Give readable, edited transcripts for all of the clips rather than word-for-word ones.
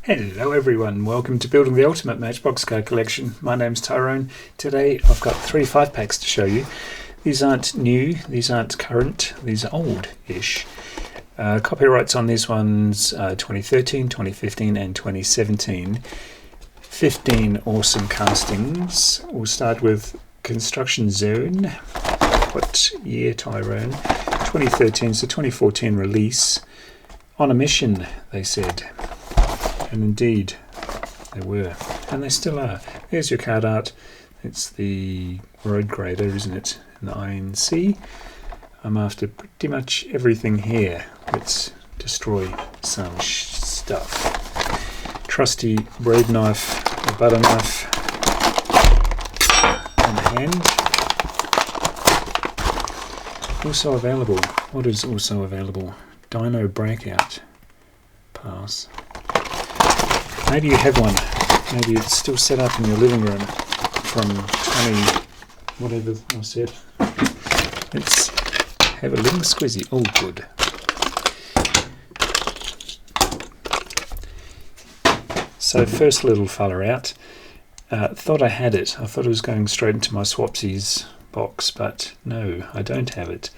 Hello everyone, welcome to Building the Ultimate Matchbox Car Collection. My name's Tyrone. Today I've got 3 5-packs to show you. These aren't new, these aren't current, these are old-ish. Copyrights on these ones 2013, 2015 and 2017. 15 awesome castings. We'll start with Construction Zone. What year, Tyrone? 2013, so 2014 release. On a mission, they said. And indeed, they were. And they still are. There's your card art. It's the road grader, isn't it? In the INC. I'm after pretty much everything here. Let's destroy some stuff. Trusty braid knife, or butter knife, on hand. Also available. What is also available? Dino Breakout. Pass. Maybe you have one. Maybe it's still set up in your living room from 20, whatever I said. Let's have a little squizzy. Oh, good. So first little fella out. Thought I had it. I thought it was going straight into my Swapsies box, but no, I don't have it.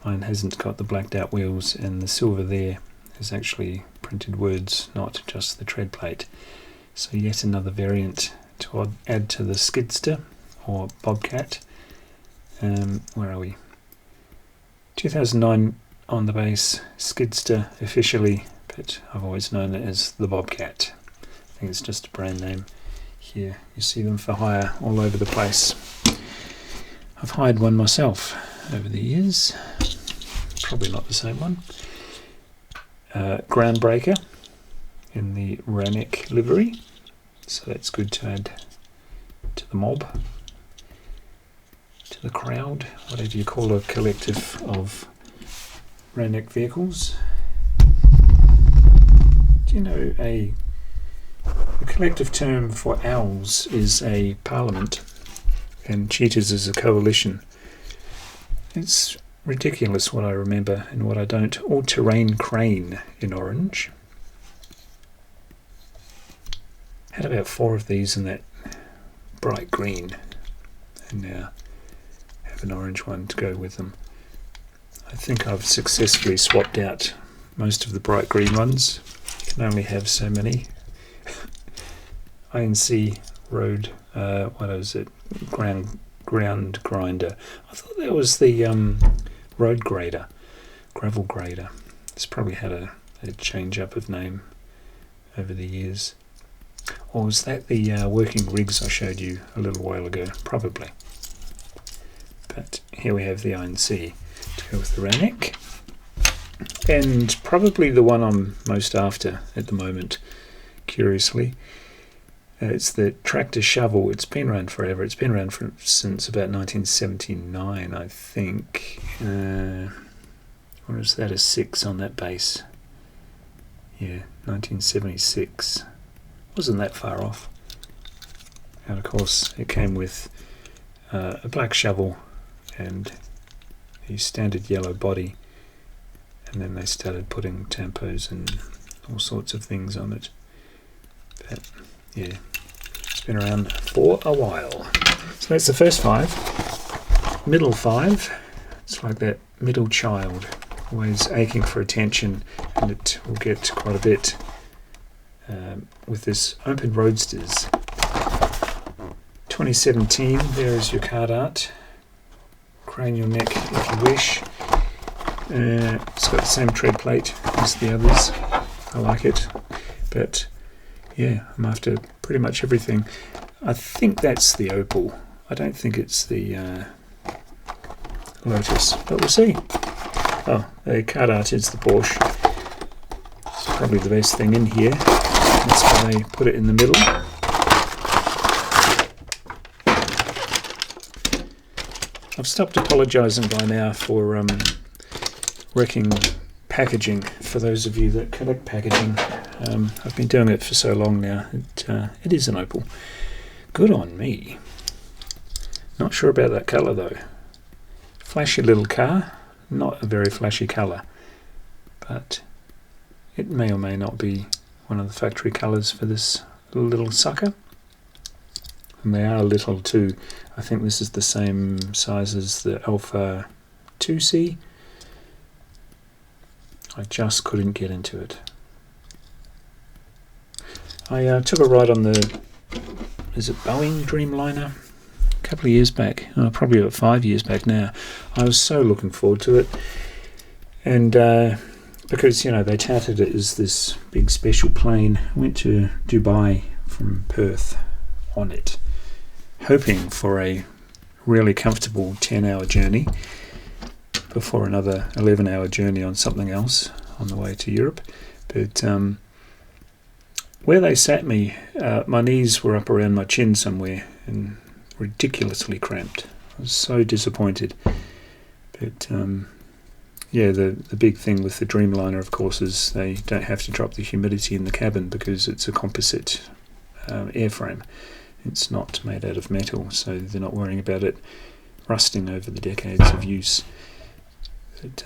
Mine hasn't got the blacked out wheels, and the silver there is actually printed words, not just the tread plate. So yet another variant to add to the Skidster or Bobcat. Where are we? 2009 on the base, Skidster officially, but I've always known it as the Bobcat. I think it's just a brand name. Here you see them for hire all over the place. I've hired one myself over the years. Probably not the same one. Groundbreaker in the Rannick livery, so that's good to add to the mob, to the crowd, whatever you call a collective of Rannick vehicles. Do you know a collective term for owls is a parliament and cheaters is a coalition? It's ridiculous what I remember and what I don't. All-terrain crane in orange. Had about 4 of these in that bright green, and now have an orange one to go with them. I think I've successfully swapped out most of the bright green ones. Can only have so many. INC road, what is it? Ground grinder. I thought that was the road grader, gravel grader. It's probably had a change up of name over the years. Or was that the working rigs I showed you a little while ago? Probably. But here we have the INC to go with the Rannick. And probably the one I'm most after at the moment, curiously. It's the tractor shovel. It's been around forever. It's been around since about 1979, I think. Or is that a 6 on that base? Yeah, 1976. Wasn't that far off. And of course, it came with a black shovel and the standard yellow body. And then they started putting tampos and all sorts of things on it. But yeah, it's been around for a while. So that's the first 5. Middle 5, it's like that middle child, always aching for attention, and it will get quite a bit with this Open Roadsters. 2017, there is your card art. Cranial neck if you wish. It's got the same tread plate as the others. I like it, but yeah, I'm after pretty much everything. I think that's the Opal. I don't think it's the Lotus, but we'll see. Oh, the card art is the Porsche. It's probably the best thing in here. That's why they put it in the middle. I've stopped apologising by now for wrecking packaging, for those of you that collect packaging. I've been doing it for so long now. It is an Opal. Good on me. Not sure about that colour though. Flashy little car. Not a very flashy colour. But it may or may not be one of the factory colours for this little sucker. And they are little too. I think this is the same size as the Alpha 2C. I just couldn't get into it. I took a ride on the, is it Boeing Dreamliner? A couple of years back, probably about 5 years back now. I was so looking forward to it. And because, you know, they touted it as this big special plane. I went to Dubai from Perth on it, hoping for a really comfortable 10-hour journey before another 11-hour journey on something else on the way to Europe. But where they sat me, my knees were up around my chin somewhere and ridiculously cramped. I was so disappointed. But yeah, the big thing with the Dreamliner, of course, is they don't have to drop the humidity in the cabin because it's a composite airframe. It's not made out of metal, so they're not worrying about it rusting over the decades of use. But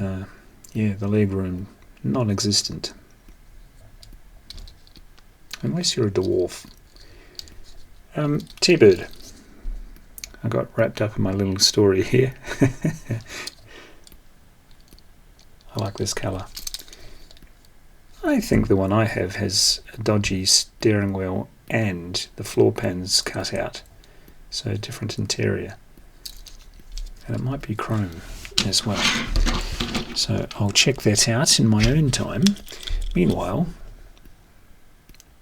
yeah, the legroom, non-existent. Unless you're a dwarf. T-Bird. I got wrapped up in my little story here. I like this colour. I think the one I have has a dodgy steering wheel and the floor pan's cut out, so a different interior, and it might be chrome as well, so I'll check that out in my own time. Meanwhile,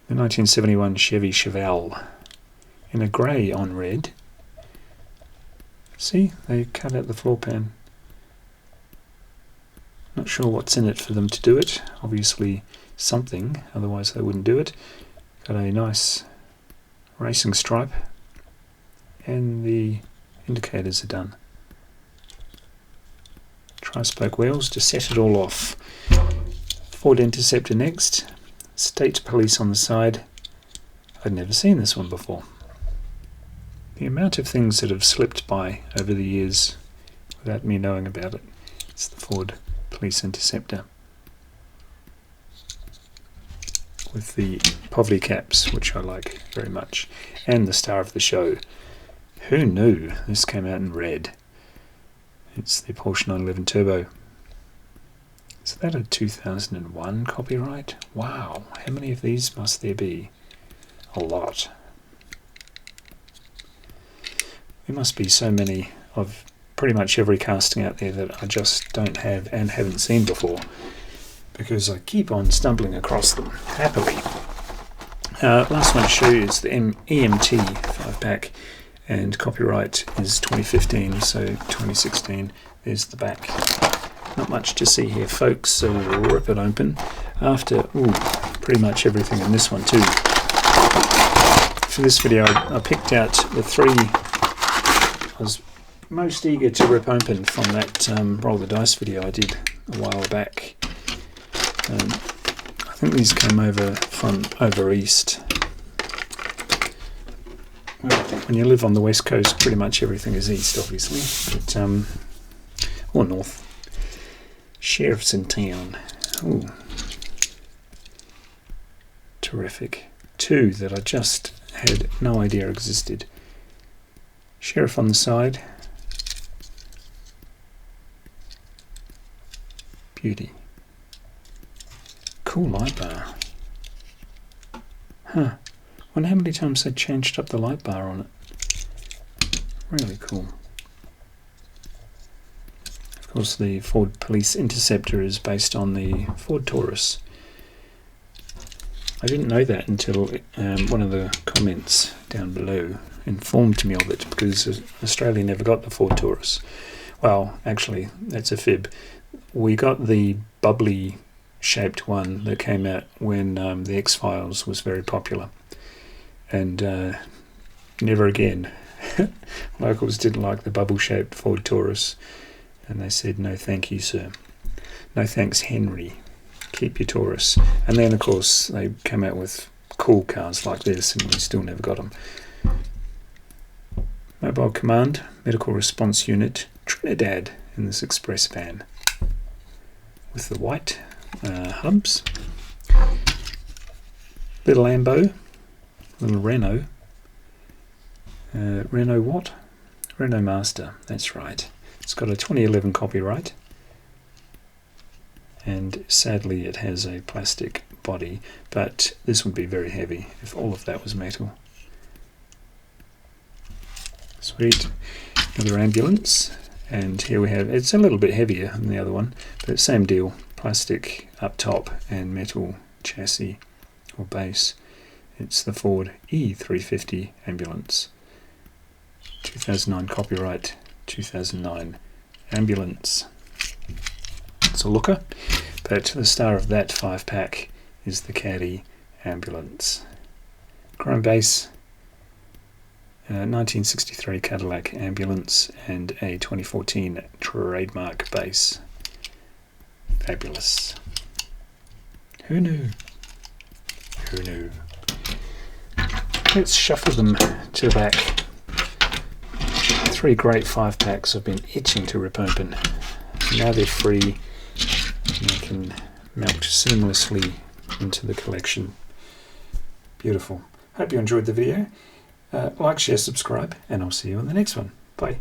the 1971 Chevy Chevelle in a grey on red. See, they cut out the floor pan. Not sure what's in it for them to do it. Obviously something, otherwise they wouldn't do it. Got a nice racing stripe, and the indicators are done. Tri-spoke wheels to set it all off. Ford Interceptor next. State Police on the side. I'd never seen this one before. The amount of things that have slipped by over the years without me knowing about it. It's the Ford Police Interceptor with the poverty caps, which I like very much, and the star of the show. Who knew this came out in red? It's the Porsche 911 Turbo. Is that a 2001 copyright? Wow, how many of these must there be? A lot. There must be so many of pretty much every casting out there that I just don't have and haven't seen before, because I keep on stumbling across them happily. Last one to show you is the EMT 5-pack, and copyright is 2015, so 2016. There's the back. Not much to see here, folks, so we'll rip it open after pretty much everything in this one too. For this video I picked out the three I was most eager to rip open from that roll the dice video I did a while back. I think these came over from over east. Well, when you live on the west coast, pretty much everything is east, obviously, but or north. Sheriff's in town. Ooh, terrific. Two that I just had no idea existed. Sheriff on the side. Beauty. Cool light bar. Huh. Wonder how many times they changed up the light bar on it. Really cool. Of course, the Ford Police Interceptor is based on the Ford Taurus. I didn't know that until one of the comments down below informed me of it, because Australia never got the Ford Taurus. Well, actually, that's a fib. We got the bubbly shaped one that came out when the X-Files was very popular, and never again. Locals didn't like the bubble shaped Ford Taurus, and they said, no thank you, sir. No thanks, Henry. Keep your Taurus. And then of course they came out with cool cars like this, and we still never got them. Mobile Command, Medical Response Unit, Trinidad in this express van with the white hubs. Little Lambo, little Renault. Renault what? Renault Master, that's right. It's got a 2011 copyright, and sadly it has a plastic body, but this would be very heavy if all of that was metal. Sweet. Another ambulance, and here we have, it's a little bit heavier than the other one, but same deal, plastic up top and metal chassis or base. It's the Ford E350 ambulance. 2009 copyright, 2009 ambulance. It's a looker, but the star of that 5-pack is the Caddy ambulance. Chrome base, 1963 Cadillac ambulance, and a 2014 trademark base. Fabulous. Who knew? Who knew? Let's shuffle them to the back. 3 great 5-packs I've been itching to rip open. Now they're free and they can melt seamlessly into the collection. Beautiful. Hope you enjoyed the video. Like, share, subscribe, and I'll see you on the next one. Bye.